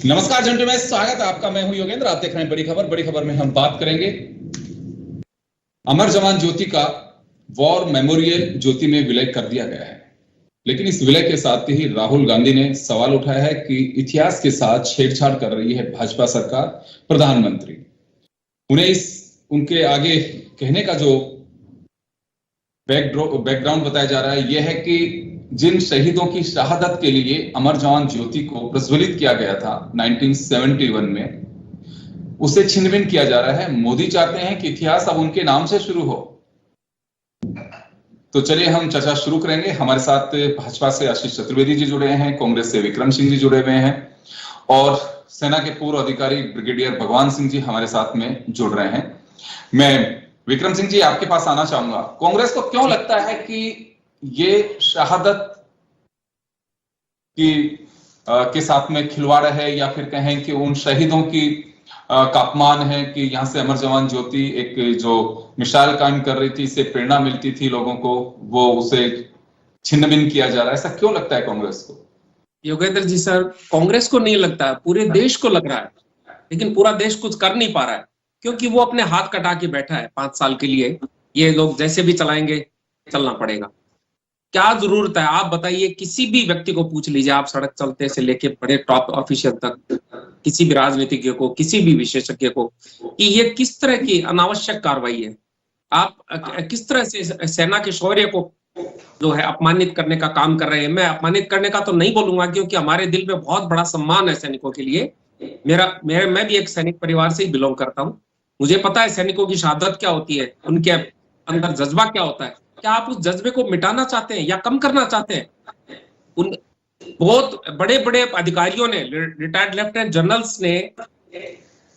नमस्कार झंडू में स्वागत है आपका। मैं हूं योगेंद्र, आप देख रहे हैं बड़ी खबर। बड़ी खबर में हम बात करेंगे अमर जवान ज्योति का वॉर मेमोरियल ज्योति में विलय कर दिया गया है। लेकिन इस विलय के साथ ही राहुल गांधी ने सवाल उठाया है कि इतिहास के साथ छेड़छाड़ कर रही है भाजपा सरकार। प्रधानमंत्री उन्हें उनके आगे कहने का जो बैकग्राउंड बताया जा रहा है यह है कि जिन शहीदों की शहादत के लिए अमर जवान ज्योति को प्रज्वलित किया गया था 1971 में, उसे छिन्न-भिन्न किया जा रहा है। मोदी चाहते हैं कि इतिहास अब उनके नाम से शुरू हो। तो चलिए हम चर्चा शुरू करेंगे। हमारे साथ भाजपा से आशीष चतुर्वेदी जी जुड़े हैं, कांग्रेस से विक्रम सिंह जी जुड़े हुए हैं और सेना के पूर्व अधिकारी ब्रिगेडियर भगवान सिंह जी हमारे साथ में जुड़ रहे हैं। मैं विक्रम सिंह जी आपके पास आना चाहूंगा। कांग्रेस को क्यों लगता है कि ये शहादत के साथ में खिलवाड़ है, या फिर कहें कि उन शहीदों की का अपमान है कि यहां से अमर जवान ज्योति एक जो मिसाल कायम कर रही थी, इससे प्रेरणा मिलती थी लोगों को, वो उसे छिन्न-भिन्न किया जा रहा है? ऐसा क्यों लगता है कांग्रेस को? योगेंद्र जी सर, कांग्रेस को नहीं लगता, पूरे देश को लग रहा है, लेकिन पूरा देश कुछ कर नहीं पा रहा है क्योंकि वो अपने हाथ कटा के बैठा है 5 साल के लिए। ये लोग जैसे भी चलाएंगे चलना पड़ेगा। क्या जरूरत है? आप बताइए, किसी भी व्यक्ति को पूछ लीजिए, आप सड़क चलते से लेके बड़े टॉप ऑफिशियल तक, किसी भी राजनीतिज्ञ को, किसी भी विशेषज्ञ को, कि ये किस तरह की अनावश्यक कार्रवाई है। आप किस तरह से सेना के शौर्य को जो है अपमानित करने का काम कर रहे हैं। मैं अपमानित करने का तो नहीं बोलूंगा क्योंकि हमारे दिल में बहुत बड़ा सम्मान है सैनिकों के लिए। मैं भी एक सैनिक परिवार से ही बिलोंग करता हूँ। मुझे पता है सैनिकों की शहादत क्या होती है, उनके अंदर जज्बा क्या होता है। क्या आप उस जज्बे को मिटाना चाहते हैं या कम करना चाहते हैं? उन बहुत बड़े बड़े अधिकारियों ने, रिटायर्ड लेफ्टिनेंट जनरल्स ने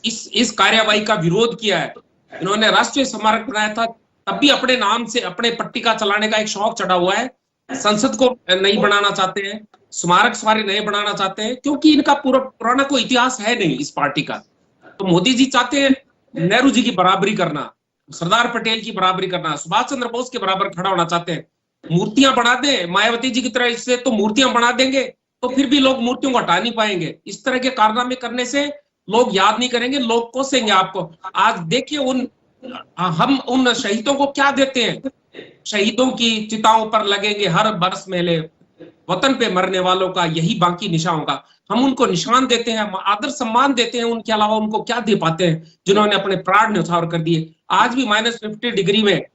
इस कार्यवाही का विरोध किया है। इन्होंने राष्ट्रीय स्मारक बनाया था, तब भी अपने नाम से अपने पट्टिका चलाने का एक शौक चढ़ा हुआ है। संसद को नहीं बनाना चाहते हैं, स्मारक सारे नए बनाना चाहते हैं क्योंकि इनका पुराना कोई इतिहास है नहीं इस पार्टी का। तो मोदी जी चाहते हैं नेहरू जी की बराबरी करना, सरदार पटेल की बराबरी करना, सुभाष चंद्र बोस के बराबर खड़ा होना चाहते हैं। मूर्तियां बना दे मायावती जी की तरह, इससे तो मूर्तियां बना देंगे तो फिर भी लोग मूर्तियों को हटा नहीं पाएंगे। इस तरह के कारनामे करने से लोग याद नहीं करेंगे, लोग कोसेंगे आपको। आज देखिए हम उन शहीदों को क्या देते हैं। शहीदों की चिताओं पर लगेंगे हर बरस मेले, वतन पे मरने वालों का यही बाकी निशान होगा। हम उनको निशान देते हैं, आदर सम्मान देते हैं, उनके अलावा उनको क्या दे पाते हैं जिन्होंने अपने प्राण न्यौछावर कर दिए। आज भी -50 डिग्री में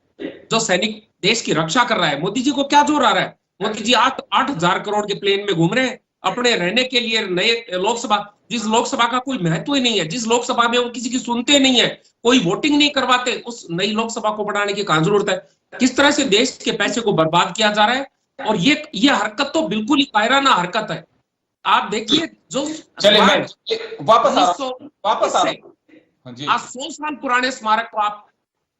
जो सैनिक देश की रक्षा कर रहा है, मोदी जी को क्या जोर आ रहा है? मोदी जी 8,000 करोड़ के प्लेन में घूम रहे हैं अपने रहने के लिए। नए लोकसभा, जिस लोकसभा का कोई महत्व ही नहीं है, जिस लोकसभा में वो किसी की सुनते नहीं है, कोई वोटिंग नहीं करवाते, उस नई लोकसभा को बढ़ाने की कहां जरूरत है? किस तरह से देश के पैसे को बर्बाद किया जा रहा है। और ये हरकत तो बिल्कुल ही कायराना हरकत है। आप देखिए जो वापस आ रहा हूं। आज 100 साल पुराने स्मारक को आप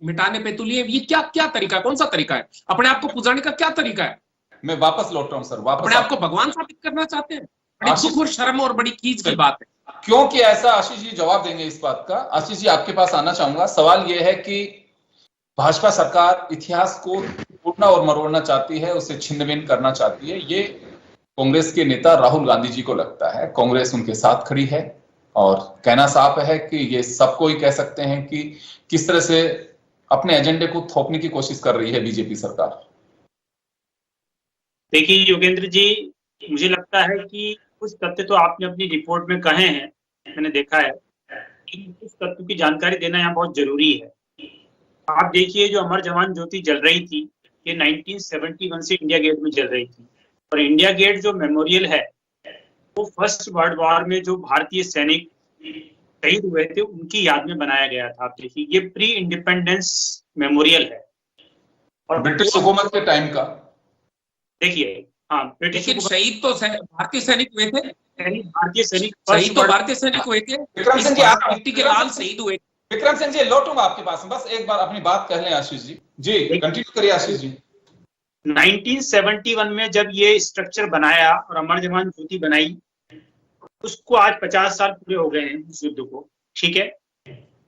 मिटाने पे तुलिए, ये क्या तरीका है? कौन सा तरीका है? अपने आप को पुजाने का क्या तरीका है? मैं वापस लौट रहा हूं सर। वापस अपने आप को भगवान साबित करना चाहते हैं? बड़ी दुख और शर्म और बड़ी खींच की बात है। क्योंकि ऐसा आशीष जी जवाब देंगे इस बात का। आशीष जी आपके पास आना चाहूंगा। सवाल यह है कि भाजपा सरकार इतिहास को तोड़ना और मरोड़ना चाहती है, उसे छिन्न-भिन्न करना चाहती है। ये कांग्रेस के नेता राहुल गांधी जी को लगता है। कांग्रेस उनके साथ खड़ी है और कहना साफ है कि ये सबको ही कह सकते हैं कि किस तरह से अपने एजेंडे को थोपने की कोशिश कर रही है बीजेपी सरकार। देखिए योगेंद्र जी, मुझे लगता है कि कुछ तथ्य तो आपने अपनी रिपोर्ट में कहे हैं, मैंने देखा है, लेकिन कुछ तथ्यों की जानकारी देना यहाँ बहुत जरूरी है। आप देखिए, जो अमर जवान ज्योति जल रही थी, ये 1971 से इंडिया गेट में जल रही थी। और इंडिया गेट जो मेमोरियल है, वो फर्स्ट वर्ल्ड वॉर में जो भारतीय सैनिक शहीद हुए थे उनकी याद में बनाया गया था। आप देखिए, ये प्री इंडिपेंडेंस मेमोरियल है और ब्रिटिश हुकूमत के टाइम का। देखिए, हाँ, लेकिन शहीद तो भारतीय सैनिक हुए थे। भारतीय सैनिक शहीद तो भारतीय सैनिक हुए थे। विक्रम सिंह जी, आप मिट्टी के लाल शहीद हुए। विक्रम सिंह जी लौटूंगा आपके पास, बस एक बार अपनी बात कह लें आशीष जी। जी कंटिन्यू करिए आशीष जी। 1971 में जब ये स्ट्रक्चर बनाया और अमर जवान ज्योति बनाई, उसको आज 50 साल पूरे हो गए हैं उस युद्ध को। ठीक है,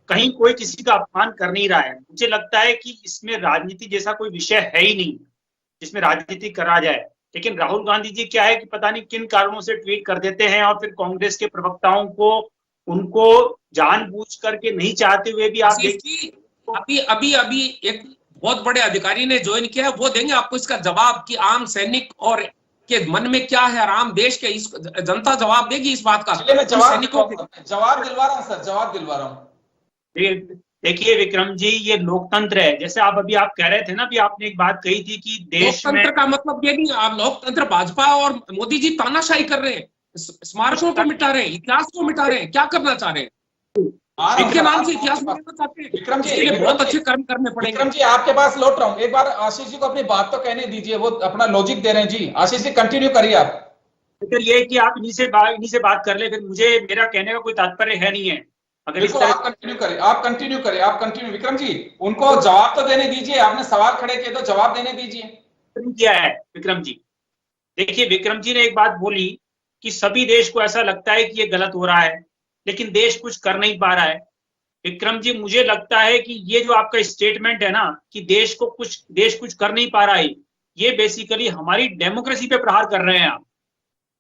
कहीं कोई किसी का अपमान कर नहीं रहा है। मुझे लगता है कि इसमें राजनीति जैसा कोई विषय है ही नहीं जिसमें राजनीति करा जाए। लेकिन राहुल गांधी जी क्या है कि पता नहीं किन कारणों से ट्वीट कर देते हैं और फिर कांग्रेस के प्रवक्ताओं को उनको जानबूझ करके नहीं चाहते हुए भी आप देखिए, अभी अभी अभी एक बहुत बड़े अधिकारी ने ज्वाइन किया है, वो देंगे आपको इसका जवाब कि आम सैनिक और के मन में क्या है, और आम देश के इस जनता जवाब देगी इस बात का। मैं सैनिकों के जवाब दिलवा रहा हूँ सर, जवाब दिलवा रहा हूँ। देखिए विक्रम जी, ये लोकतंत्र है। जैसे आप कह रहे थे ना, अभी आपने एक बात कही थी कि देश में लोकतंत्र का मतलब ये नहीं, आप लोकतंत्र भाजपा और मोदी जी तानाशाही कर रहे हैं, स्मारकों को मिटा रहे हैं, इतिहास को मिटा रहे हैं, क्या करना चाह रहे हैं? इनके नाम से इतिहास मिटाना चाहते हैं। विक्रम जी, इसके लिए बहुत अच्छे कर्म करने पड़ेंगे। विक्रम जी आपके पास लौट रहा हूँ, एक बार आशीष जी को अपनी बात तो कहने दीजिए, वो अपना लॉजिक दे रहे हैं जी। आशीष जी कंटिन्यू करिए आप। तो ये कि आप इन्हीं से बात कर ले, फिर मुझे मेरा कहने का कोई तात्पर्य है नहीं है। अगर इस तरह आप कंटिन्यू करें, विक्रम जी उनको जवाब तो देने दीजिए, आपने सवाल खड़े किए तो जवाब देने दीजिए। किया है विक्रम जी। देखिए विक्रम जी ने एक बात बोली कि सभी देश को ऐसा लगता है कि ये गलत हो रहा है, लेकिन देश कुछ कर नहीं पा रहा है। विक्रम जी, मुझे लगता है कि ये जो आपका स्टेटमेंट है ना कि देश कुछ कर नहीं पा रहा है, ये बेसिकली हमारी डेमोक्रेसी पे प्रहार कर रहे हैं आप।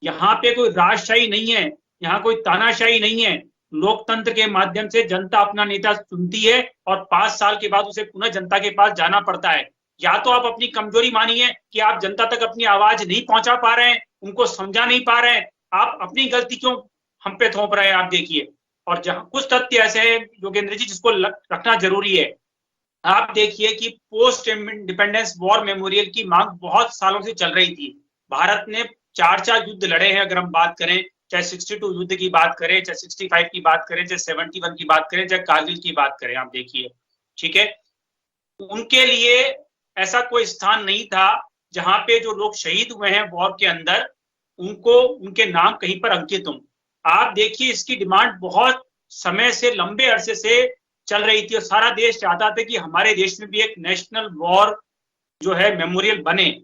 यहाँ पे कोई राजशाही नहीं है, यहाँ कोई तानाशाही नहीं है। लोकतंत्र के माध्यम से जनता अपना नेता चुनती है और 5 साल के बाद उसे पुनः जनता के पास जाना पड़ता है। या तो आप अपनी कमजोरी मानिए कि आप जनता तक अपनी आवाज नहीं पहुंचा पा रहे हैं, उनको समझा नहीं पा रहे हैं, आप अपनी गलती क्यों हम पे थोप रहे हैं, आप देखिए। और जहां कुछ तथ्य ऐसे हैं योगेंद्र जी जिसको रखना जरूरी है। आप देखिए कि पोस्ट इंडिपेंडेंस वॉर मेमोरियल की मांग बहुत सालों से चल रही थी। भारत ने 4 युद्ध लड़े हैं, अगर हम बात करें, चाहे 62 युद्ध की बात करें, चाहे 65 की बात करें, चाहे 71 की बात करें, चाहे कारगिल की बात करें, आप देखिए, ठीक है। उनके लिए ऐसा कोई स्थान नहीं था जहां पे जो लोग शहीद हुए हैं वॉर के अंदर, उनके नाम कहीं पर अंकित हों। आप देखिए, इसकी डिमांड बहुत समय से, लंबे अरसे से चल रही थी और सारा देश चाहता था कि हमारे देश में भी एक नेशनल वॉर जो है मेमोरियल बने।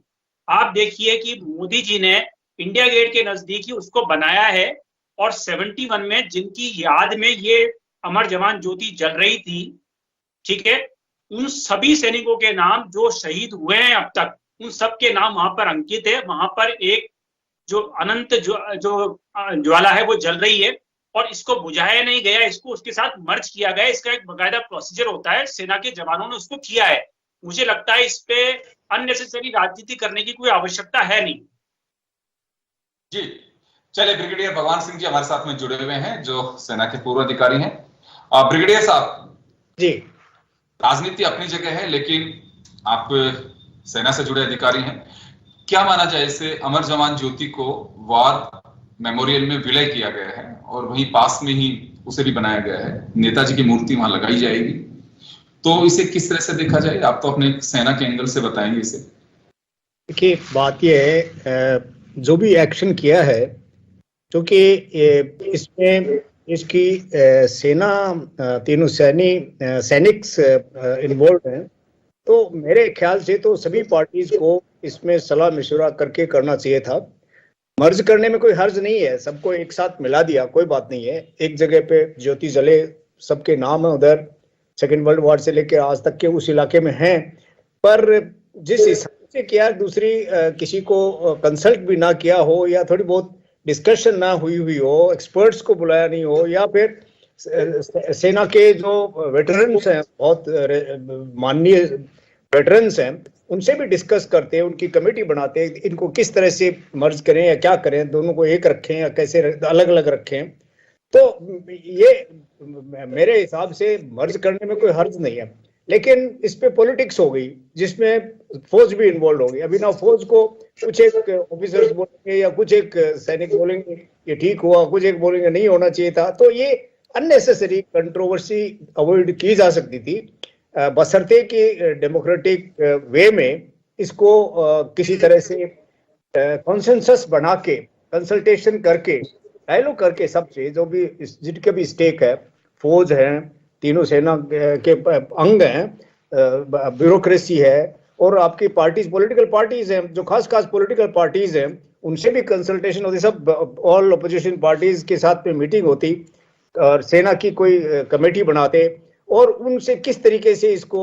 आप देखिए कि मोदी जी ने इंडिया गेट के नजदीक ही उसको बनाया है और 71 में जिनकी याद में ये अमर जवान ज्योति जल रही थी, ठीक है, उन सभी सैनिकों के नाम जो शहीद हुए हैं अब तक, उन सबके नाम वहां पर अंकित है। वहां पर एक जो अनंत जो ज्वाला है वो जल रही है और इसको बुझाया नहीं गया, इसको उसके साथ मर्ज किया गया। इसका एक बाकायदा प्रोसीजर होता है, सेना के जवानों ने उसको किया है। मुझे लगता है इस पे अननेसेसरी राजनीति करने की कोई आवश्यकता है नहीं। जी चलिए, ब्रिगेडियर भगवान सिंह जी हमारे साथ में जुड़े हुए हैं जो सेना के पूर्व अधिकारी हैं। ब्रिगेडियर साहब जी, राजनीति अपनी जगह है लेकिन आप सेना से जुड़े अधिकारी हैं, क्या माना जाए इसे अमर जवान ज्योति को वॉर मेमोरियल में विलय किया गया है और वहीं पास में ही उसे भी बनाया गया है, नेताजी की मूर्ति वहां लगाई जाएगी, तो इसे किस तरह से देखा जाए? आप तो अपने सेना के एंगल से बताएंगे इसे। देखिए बात यह है, जो भी एक्शन किया है, क्योंकि इसमें इसकी सेना तीनों सैनिक इन्वॉल्व हैं, तो मेरे ख्याल से तो सभी पार्टीज को इसमें सलाह मशवरा करके करना चाहिए था। मर्ज करने में कोई हर्ज नहीं है, सबको एक साथ मिला दिया, कोई बात नहीं है। एक जगह पे ज्योति जले, सबके नाम है उधर, सेकेंड वर्ल्ड वॉर से लेकर आज तक के उस इलाके में हैं, पर जिस हिसाब से किया, दूसरी किसी को कंसल्ट भी ना किया हो, या थोड़ी बहुत डिस्कशन ना हुई हो, एक्सपर्ट्स को बुलाया नहीं हो, या फिर सेना के जो वेटरन्स हैं, बहुत माननीय वेटरन्स हैं, उनसे भी डिस्कस करते हैं, उनकी कमेटी बनाते हैं, इनको किस तरह से मर्ज करें या क्या करें, दोनों को एक रखें या कैसे अलग अलग रखें। तो ये मेरे हिसाब से मर्ज करने में कोई हर्ज नहीं है, लेकिन इस पे पॉलिटिक्स हो गई जिसमें फौज भी इन्वॉल्व हो गई। अभी ना फौज को कुछ एक ऑफिसर्स बोलेंगे या कुछ एक सैनिक बोलेंगे ये ठीक हुआ, कुछ एक बोलेंगे नहीं होना चाहिए था। तो ये अननेसेसरी कंट्रोवर्सी अवॉइड की जा सकती थी, बशर्ते कि डेमोक्रेटिक वे में इसको किसी तरह से कॉन्सेंसस बना के, कंसल्टेशन करके, डायलॉग करके, सबसे जो भी जिनके भी स्टेक है, फौज है, तीनों सेना के अंग हैं, ब्यूरोक्रेसी है, और आपकी पार्टीज, पॉलिटिकल पार्टीज हैं, जो खास पॉलिटिकल पार्टीज हैं, उनसे भी कंसल्टेशन होती, सब ऑल अपोजिशन पार्टीज के साथ में मीटिंग होती और सेना की कोई कमेटी बनाते और उनसे किस तरीके से इसको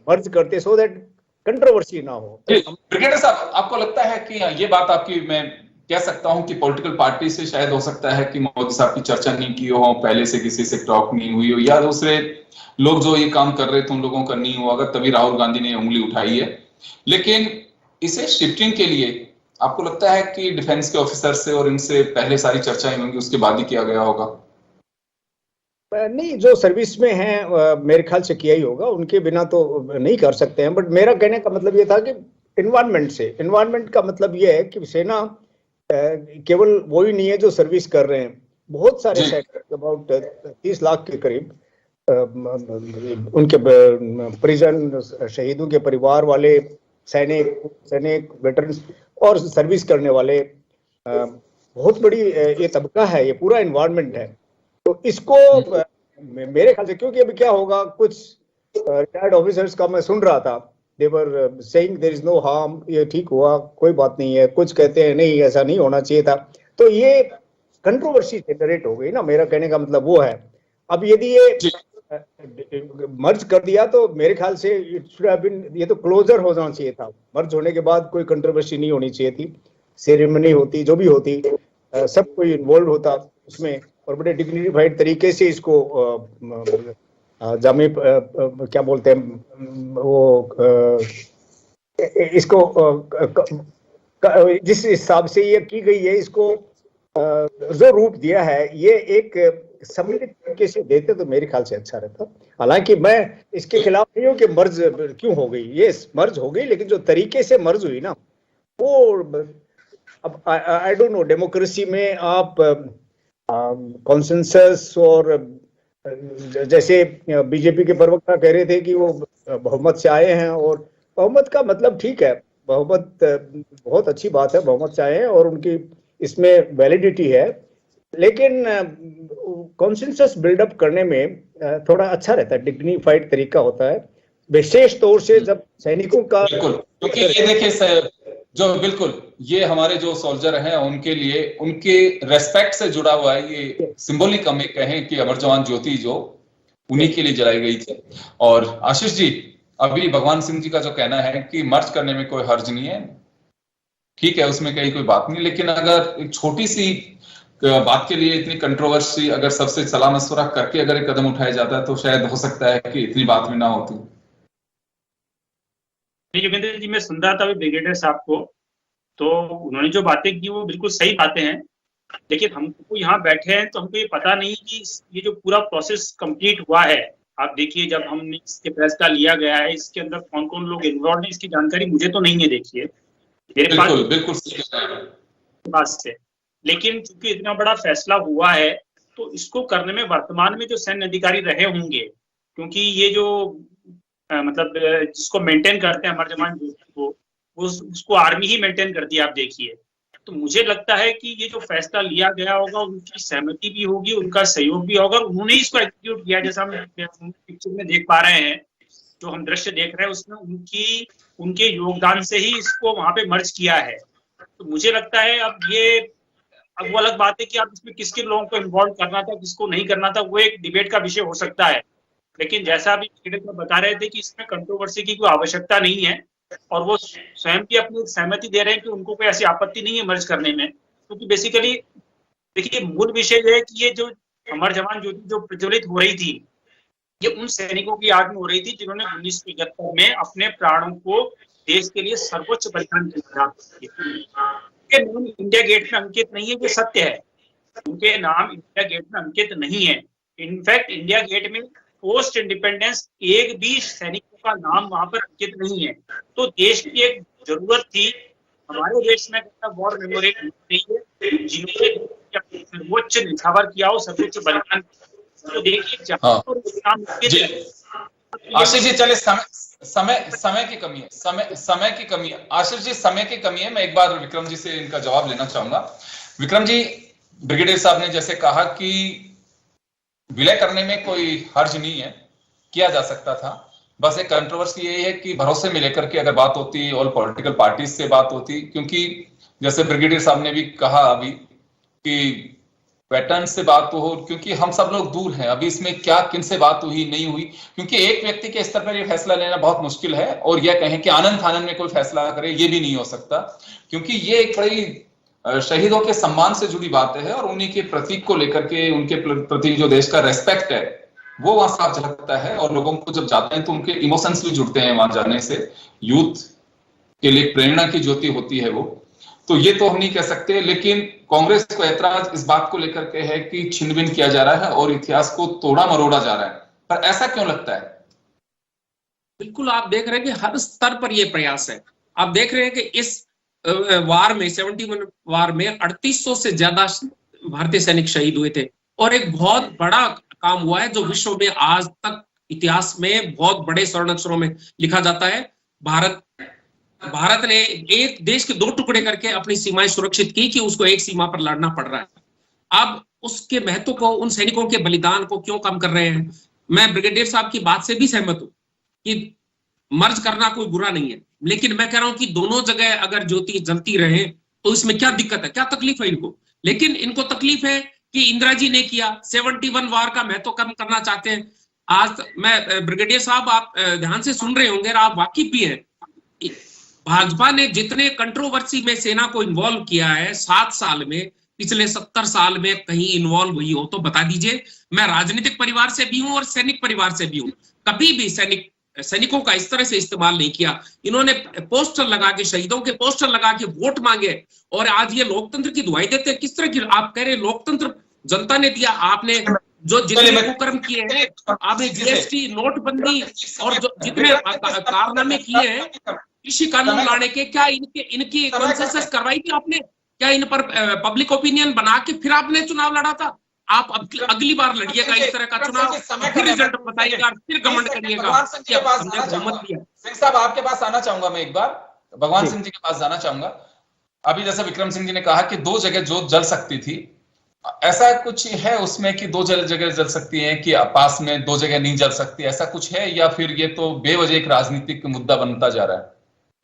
मर्ज करते, सो दैट कंट्रोवर्सी ना हो। ब्रिगेडियर साहब, आपको लगता है कि ये बात आपकी, मैं कह सकता हूं कि पॉलिटिकल पार्टी से शायद हो सकता है कि मोदी साहब की चर्चा नहीं की हो, पहले से किसी से टॉक नहीं हुई हो, या दूसरे लोग जो ये काम कर रहे थे उन लोगों का नहीं हुआ, अगर तभी राहुल गांधी ने उंगली उठाई है। लेकिन इसे शिफ्टिंग के लिए आपको लगता है कि डिफेंस के ऑफिसर से और इनसे पहले सारी चर्चाएं होंगी, उसके बाद ही किया गया होगा? नहीं, जो सर्विस में है मेरे ख्याल से किया ही होगा, उनके बिना तो नहीं कर सकते हैं। बट मेरा कहने का मतलब ये था कि इन्वायरमेंट का मतलब ये है कि सेना केवल वही नहीं है जो सर्विस कर रहे हैं, बहुत सारे सेक्टर, अबाउट 30 लाख के करीब उनके परिजन, शहीदों के परिवार वाले, सैनिक वेटरन्स और सर्विस करने वाले, बहुत बड़ी ये तबका है, ये पूरा इन्वायरमेंट है। तो इसको मेरे ख्याल से, क्योंकि अभी क्या होगा, कुछ रिटायर्ड ऑफिसर्स का मैं सुन रहा था, they were saying there is no harm, ये ठीक हुआ, कोई बात नहीं है, कुछ कहते हैं नहीं ऐसा नहीं होना चाहिए था। तो ये कंट्रोवर्सी जनरेट हो गई ना, मेरा कहने का मतलब वो है। अब यदि ये मर्ज कर दिया तो मेरे ख्याल से इट शुड हैव बीन, ये तो क्लोजर होना चाहिए था, मर्ज होने के बाद कोई कंट्रोवर्सी नहीं होनी चाहिए थी, सेरेमनी होती, जो भी होती, सब कोई इन्वॉल्व होता उसमें और बड़े डिग्निफाइड तरीके से इसको जामे क्या बोलते हैं वो इसको जिस हिसाब से ये की गई है, इसको जो रूप दिया है, ये एक सम्मिलित तरीके से देते तो मेरे ख्याल से अच्छा रहता। हालांकि मैं इसके खिलाफ नहीं हूँ कि मर्ज क्यों हो गई, ये मर्ज हो गई, लेकिन जो तरीके से मर्ज हुई ना, वो अब आई डोंट नो, डेमोक्रेसी में आप कॉन्सेंसस और जैसे बीजेपी के प्रवक्ता कह रहे थे कि वो बहुमत से आए हैं, और बहुमत का मतलब ठीक है, बहुमत बहुत अच्छी बात है, बहुमत से आए हैं और उनकी इसमें वैलिडिटी है, लेकिन कॉन्सेंसस बिल्डअप करने में थोड़ा अच्छा रहता है, डिग्निफाइड तरीका होता है, विशेष तौर से जब सैनिकों का, बिल्कुल, क्योंकि ये देखिए जो बिल्कुल ये हमारे जो सोल्जर हैं उनके लिए उनके रेस्पेक्ट से जुड़ा हुआ है, ये सिंबॉलिक हम कहें कि अमर जवान ज्योति जो उन्हीं के लिए जलाई गई थी। और आशीष जी, अभी भगवान सिंह जी का जो कहना है कि मर्ज करने में कोई हर्ज नहीं है, ठीक है, उसमें कहीं कोई बात नहीं, लेकिन अगर एक छोटी सी बात के लिए इतनी कंट्रोवर्सी अगर सबसे सलाह मशवरा करके अगर एक कदम उठाया जाता है तो शायद हो सकता है कि इतनी बात में ना होती। योगेंद्र जी, मैं सुन रहा था अभी ब्रिगेडियर साहब को, तो उन्होंने जो बातें की वो बिल्कुल सही बातें हैं, लेकिन हमको यहाँ बैठे हैं तो हमको ये पता नहीं कि ये जो पूरा प्रोसेस कंप्लीट हुआ है, आप देखिए जब हमने इसके फैसला लिया गया है, इसके अंदर कौन कौन लोग इन्वॉल्व है, इसकी जानकारी मुझे तो नहीं है, देखिए मेरे पास बिल्कुल से, लेकिन चूंकि इतना बड़ा फैसला हुआ है तो इसको करने में वर्तमान में जो सैन्य अधिकारी रहे होंगे, क्योंकि ये जो मतलब जिसको मेंटेन करते हैं अमर जवान ज्योति को, उसको आर्मी ही मेंटेन करती है, आप देखिए। तो मुझे लगता है कि ये जो फैसला लिया गया होगा उनकी सहमति भी होगी, उनका सहयोग भी होगा, उन्होंने इसको एग्जीक्यूट किया, जैसा हम पिक्चर में देख पा रहे हैं, जो हम दृश्य देख रहे हैं उसमें उनके योगदान से ही इसको वहां पे मर्ज किया है। तो मुझे लगता है अब वो अलग बात है कि आप इसमें किसके लोगों को इन्वॉल्व करना था, किसको नहीं करना था, वो एक डिबेट का विषय हो सकता है, लेकिन जैसा अभी बता रहे थे कि इसमें कंट्रोवर्सी की कोई आवश्यकता नहीं है, और वो स्वयं भी अपनी सहमति दे रहे हैं कि उनको कोई ऐसी आपत्ति नहीं है मर्ज करने में, क्योंकि बेसिकली देखिए मूल विषय ये है कि ये जो अमर जवान ज्योति जो प्रज्वलित हो रही थी, ये उन सैनिकों की याद में हो रही थी जिन्होंने 1975 में अपने प्राणों को देश के लिए सर्वोच्च बलिदान किया। उनके नाम इंडिया गेट में अंकित नहीं है, ये सत्य है, उनके नाम इंडिया गेट में अंकित नहीं है। इनफैक्ट इंडिया गेट में पोस्ट इंडिपेंडेंस एक भी सैनिकों का नाम वहां पर अंकित नहीं है। तो देश की एक जरूरत थी, हमारे देश में वॉर मेमोरियल नहीं है जिन्होंने सर्वोच्च निछावर किया हो, सर्वोच्च बलिदान। तो देखिए जहां पर नाम आशीष जी, चले समय की कमी है, समय की कमी है आशीष जी, समय की कमी है। मैं एक बार विक्रम जी से इनका जवाब लेना चाहूंगा। विक्रम जी, ब्रिगेडियर साहब ने जैसे कहा कि विलय करने में कोई हर्ज नहीं है, किया जा सकता था, बस एक कंट्रोवर्सी यही है कि भरोसे में लेकर के अगर बात होती, ऑल पॉलिटिकल पार्टीज से बात होती, क्योंकि जैसे ब्रिगेडियर साहब ने भी कहा अभी कि वेटरन से बात हो, क्योंकि हम सब लोग दूर हैं अभी, इसमें क्या किन से बात हुई नहीं हुई, क्योंकि एक व्यक्ति के स्तर पर ये फैसला लेना बहुत मुश्किल है। और यह कहें कि आनंद फानंद में कोई फैसला करे, ये भी नहीं हो सकता, क्योंकि ये एक बड़ी शहीदों के सम्मान से जुड़ी बातें है, और उन्हीं के प्रतीक को लेकर के उनके प्रति जो देश का रेस्पेक्ट है वो वहां साफ झलकता है। और लोगों को जब जाते हैं तो उनके इमोशंस भी जुड़ते हैं वहां जाने से, यूथ के लिए प्रेरणा की ज्योति होती है वो। तो ये तो हम नहीं कह सकते, लेकिन कांग्रेस को ऐतराज इस बात को लेकर के है कि छिन-भिन किया जा रहा है और इतिहास को तोड़ा मरोड़ा जा रहा है। पर ऐसा क्यों लगता है? बिल्कुल, आप देख रहे हैं कि हर स्तर पर यह प्रयास है। आप देख रहे हैं कि इस वार में 71 वार में 3800 से ज्यादा भारतीय सैनिक शहीद हुए थे, और एक बहुत बड़ा काम हुआ है जो विश्व में आज तक इतिहास में बहुत बड़े स्वर्ण अक्षरों में लिखा जाता है। भारत ने एक देश के दो टुकड़े करके अपनी सीमाएं सुरक्षित की कि उसको एक सीमा पर लड़ना पड़ रहा है। अब उसके महत्व को, उन सैनिकों के बलिदान को क्यों कम कर रहे हैं? मैं ब्रिगेडियर साहब की बात से भी सहमत हूं कि मर्ज करना कोई बुरा नहीं है, लेकिन मैं कह रहा हूं कि दोनों जगह अगर ज्योति जलती रहे तो इसमें क्या दिक्कत है, क्या तकलीफ है इनको? लेकिन इनको तकलीफ है कि इंदिरा जी ने किया, 71 वार का महत्व कम करना चाहते हैं। आज मैं ब्रिगेडियर साहब, आप ध्यान से सुन रहे होंगे और आप वाकिफ भी हैं, भाजपा ने जितने कंट्रोवर्सी में सेना को इन्वॉल्व किया है 7 साल में, पिछले 70 साल में कहीं इन्वॉल्व हुई हो तो बता दीजिए। मैं राजनीतिक परिवार से भी हूं और सैनिक परिवार से भी हूं, कभी भी सैनिकों का इस तरह से इस्तेमाल नहीं किया। इन्होंने पोस्टर लगा के, शहीदों के पोस्टर लगा के वोट मांगे, और आज ये लोकतंत्र की दुहाई देते हैं। किस तरह की आप कह रहे हैं लोकतंत्र जनता ने दिया? आपने जो जितने कुकर्म किए हैं, आपने जीएसटी, नोटबंदी और जो जितने कारनामे किए हैं कृषि कानून लाने के, क्या इनकी कंसेंसस करवाई थी आपने? क्या इन पर पब्लिक ओपिनियन बना के फिर आपने चुनाव लड़ा था? आप अगली बार लड़िएगा इस तरह का चुनाव, फिर रिजल्ट बताइएगा, फिर घमंड करिएगा कि हमने बहुमत दिया। सिंह साहब, आपके पास आना चाहूंगा मैं एक बार, भगवान सिंह जी के पास जाना चाहूंगा। अभी जैसे विक्रम सिंह जी ने कहा कि 2 जगह जोत जल सकती थी, ऐसा कुछ है उसमें कि 2 जगह जल सकती है कि पास में 2 जगह नहीं जल सकती, ऐसा कुछ है, या फिर ये तो बेवजह एक राजनीतिक मुद्दा बनता जा रहा है?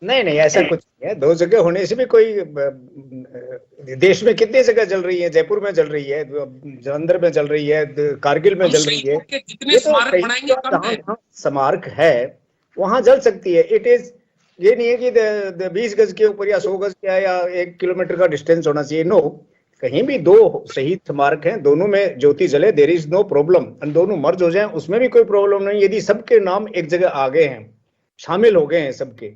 नहीं, ऐसा कुछ नहीं है। 2 जगह होने से भी कोई, देश में कितनी जगह जल रही है? जयपुर में जल रही है, जलंधर में जल रही है, कारगिल में जल रही है। जितने स्मारक बनाएंगे कम है। स्मारक है वहां जल सकती है। इट इज, ये नहीं है कि 20 गज के ऊपर या 100 गज का या 1 किलोमीटर का डिस्टेंस होना चाहिए। नो, कहीं भी 2 शहीद स्मारक हैं, दोनों में ज्योति जले, देयर इज नो प्रॉब्लम। दोनों मर्ज हो जाएं उसमें भी कोई प्रॉब्लम नहीं, यदि सबके नाम एक जगह आ गए हैं, शामिल हो गए हैं सबके।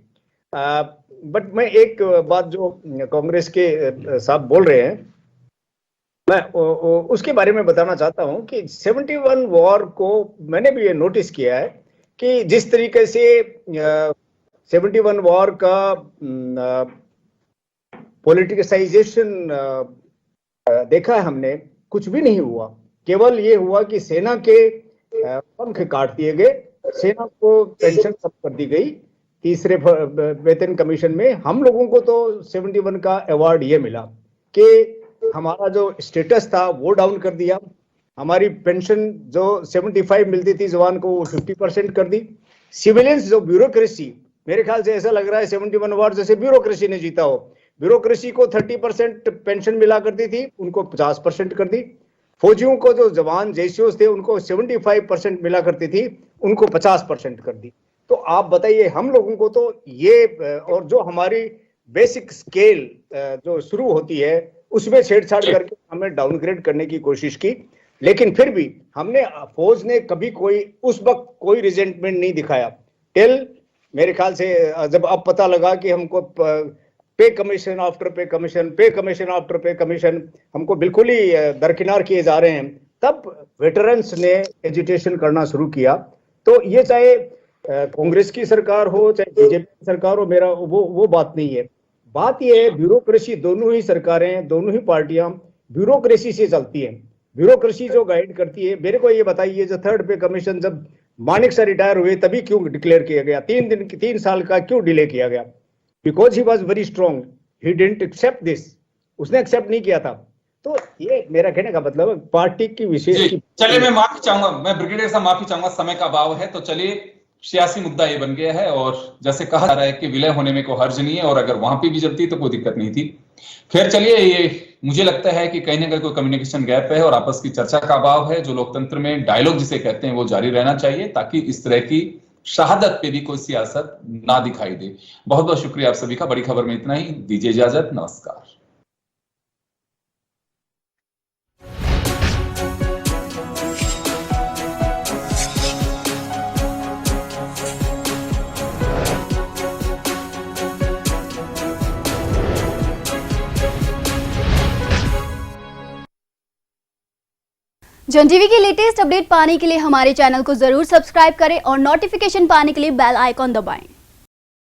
बट मैं एक बात जो कांग्रेस के साहब बोल रहे हैं, मैं उसके बारे में बताना चाहता हूं कि 71 वॉर को मैंने भी ये नोटिस किया है कि जिस तरीके से 71 वॉर का पॉलिटिसाइजेशन देखा है हमने, कुछ भी नहीं हुआ। केवल ये हुआ कि सेना के पंख काट दिए गए, सेना को पेंशन सब कर दी गई। तीसरे वेतन कमीशन में हम लोगों को तो 71 का अवार्ड ये मिला कि हमारा जो स्टेटस था वो डाउन कर दिया। हमारी पेंशन जो 75 मिलती थी जवान को, वो 50% कर दी। सिविलियंस जो ब्यूरोक्रेसी, मेरे ख्याल से ऐसा लग रहा है 71 अवार्ड जैसे ब्यूरोक्रेसी ने जीता हो। ब्यूरोक्रेसी को 30% पेंशन मिला करती थी, उनको 50% कर दी। फौजियों को, जो जवान जैसियों थे, उनको 75% मिला करती थी, उनको 50% कर दी। तो आप बताइए, हम लोगों को तो ये, और जो हमारी बेसिक स्केल जो शुरू होती है उसमें छेड़छाड़ करके हमें डाउनग्रेड करने की कोशिश की। लेकिन फिर भी हमने, फौज ने कभी कोई उस वक्त कोई रिजेंटमेंट नहीं दिखाया। टिल मेरे ख्याल से जब अब पता लगा कि हमको पे कमीशन आफ्टर पे कमीशन, पे कमीशन आफ्टर पे कमीशन हमको बिल्कुल ही दरकिनार किए जा रहे हैं, तब वेटरन्स ने एजिटेशन करना शुरू किया। तो ये चाहे कांग्रेस की सरकार हो चाहे बीजेपी सरकार हो, मेरा वो बात नहीं है। बात यह है, ब्यूरोक्रेसी, दोनों ही सरकारें, दोनों ही पार्टियां ब्यूरोक्रेसी से चलती हैं। ब्यूरोक्रेसी जो गाइड करती है। मेरे को ये बताइए, जो 3rd पे कमीशन जब मानिक से रिटायर हुए तभी क्यों डिक्लेयर किया गया? 3 साल का क्यों डिले किया गया? Because he was very strong, he didn't accept this, उसने एक्सेप्ट नहीं किया था। तो ये मेरा कहने का मतलब है, पार्टी की विशेष। चलिए, मैं माफी चाहूंगा, मैं ब्रिगेडियर साहब माफी चाहूंगा, समय का अभाव है। तो चलिए, सियासी मुद्दा ये बन गया है, और जैसे कहा जा रहा है कि विलय होने में कोई हर्ज नहीं है, और अगर वहां पे भी जलती तो कोई दिक्कत नहीं थी। खैर चलिए, ये मुझे लगता है कि कहीं ना कहीं कोई कम्युनिकेशन गैप है और आपस की चर्चा का अभाव है, जो लोकतंत्र में डायलॉग जिसे कहते हैं वो जारी रहना चाहिए, ताकि इस तरह की शहादत पे भी कोई सियासत ना दिखाई दे। बहुत बहुत शुक्रिया आप सभी का। बड़ी खबर में इतना ही, दीजिए इजाजत, नमस्कार। जन टीवी की लेटेस्ट अपडेट पाने के लिए हमारे चैनल को जरूर सब्सक्राइब करें और नोटिफिकेशन पाने के लिए बेल आइकॉन दबाएं।